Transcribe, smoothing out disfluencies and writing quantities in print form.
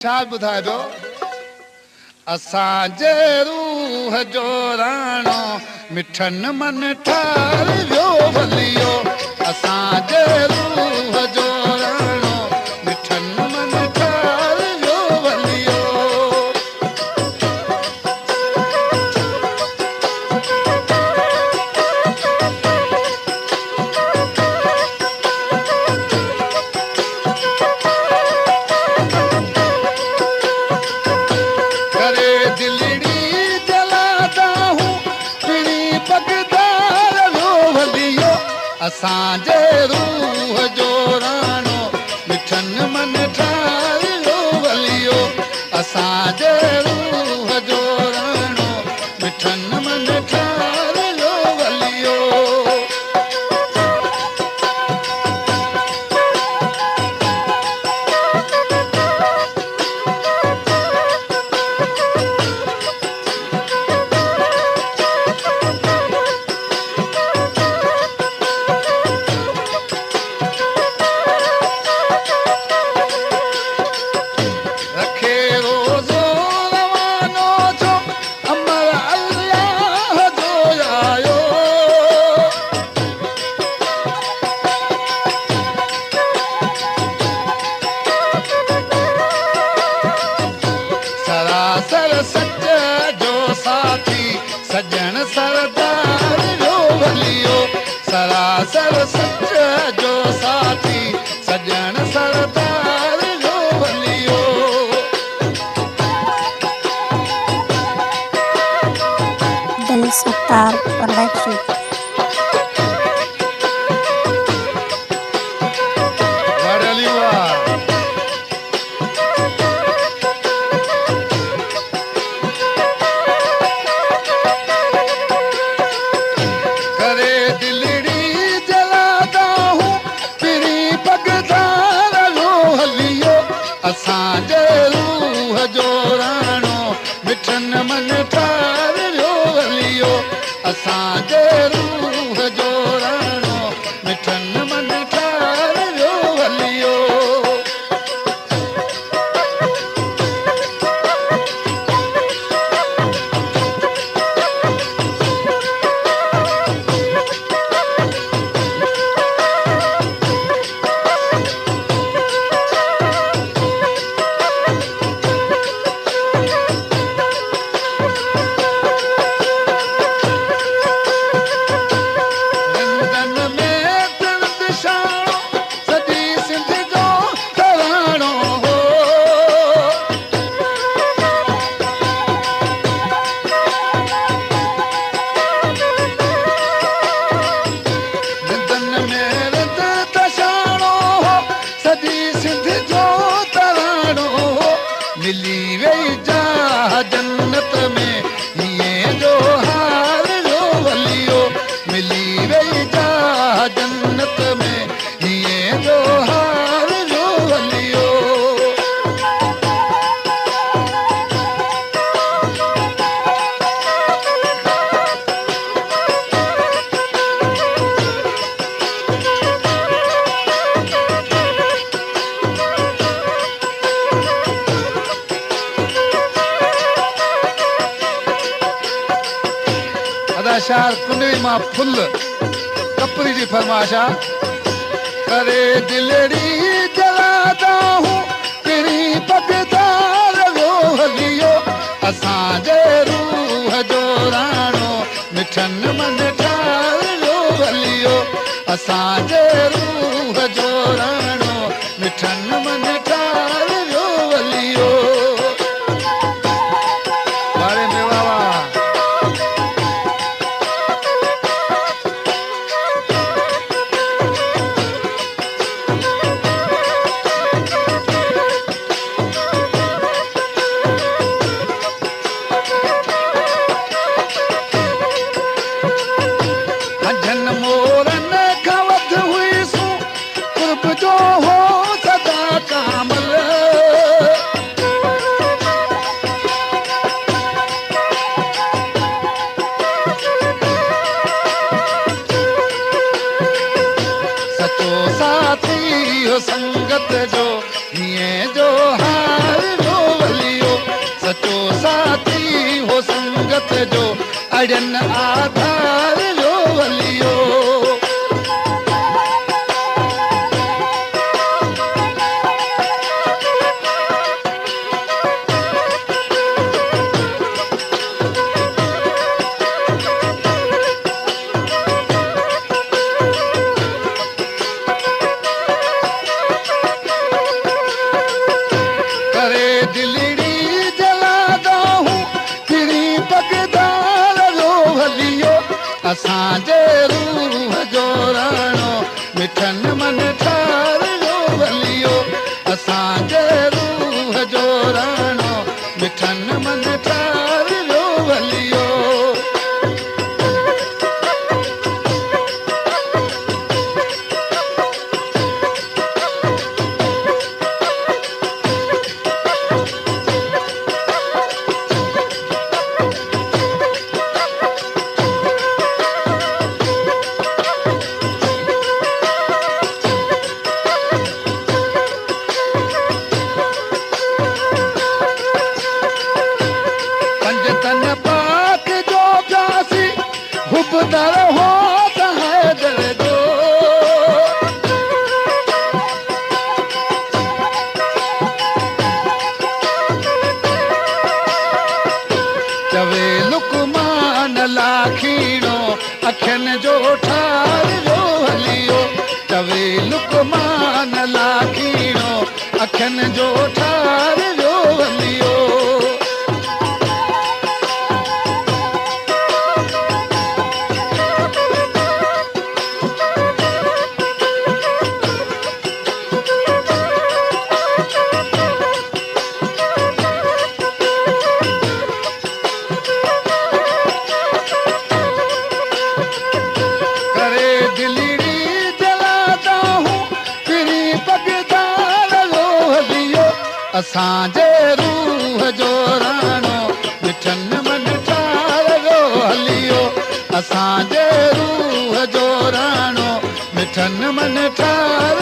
छा ॿुधाए पियो असांजे रूह जो राणो मिठनि मन ठार वियो भलियो असांजे रूह जो राणो मिठनि मन ठार वियो भलियो असांजे रूह जो राणो मिठनि मन ठार वियो भलियो असांजे रूह जो राणो मिठनि मन ठार वियो भलियो सच जो साथी सजन सरदार वियो भलियो सरासर सच जो साथी सजन सरदार वियो भलियो दिल सत्तार प्रोडक्शन असांजे रूह जो राणो मिठनि मन ठार वियो भलियो असांजे रूह जो राणो मिठनि मन ठार वियो भलियो मिली वही जा जन्नत में ये जो हार वियो भलियो मिली वही जा जन्नत में ये जो हार वियो भलियो शार कुंडली मां फुल कपरी जी फरमाशा करे दिलड़ी जलादा हूं तेरी पगदार वियो भलियो असांजे रूह जो राणो मिठनि मन ठार वियो भलियो असांजे रूह जो राणो मिठनि मन ठार वियो भलियो बारे में बाबा अड़न आधार जो वलियो करे दिलड़ी जलादा हूँ फिरी पगदार जो वलियो असांजे रूह जो राणो मिठन मन ठार जो वलियो असांजे रूह जो राणो मिठन मन ठार जो वलियो पंजतन पाक जो प्यासी हुबदर हो त हैदर जो चवे लुकमान लाखीणो अखियन जो ठार जो हलियो चवे लुकमान लाखीणो अखियन जो ठार जो हलियो करे दिलड़ी जलादा हूँ फिरी पगदार जो हलियो असांजे रूह जो राणो मिठन मन ठार जो हलियो असांजे रूह जो राणो मिठन मन ठार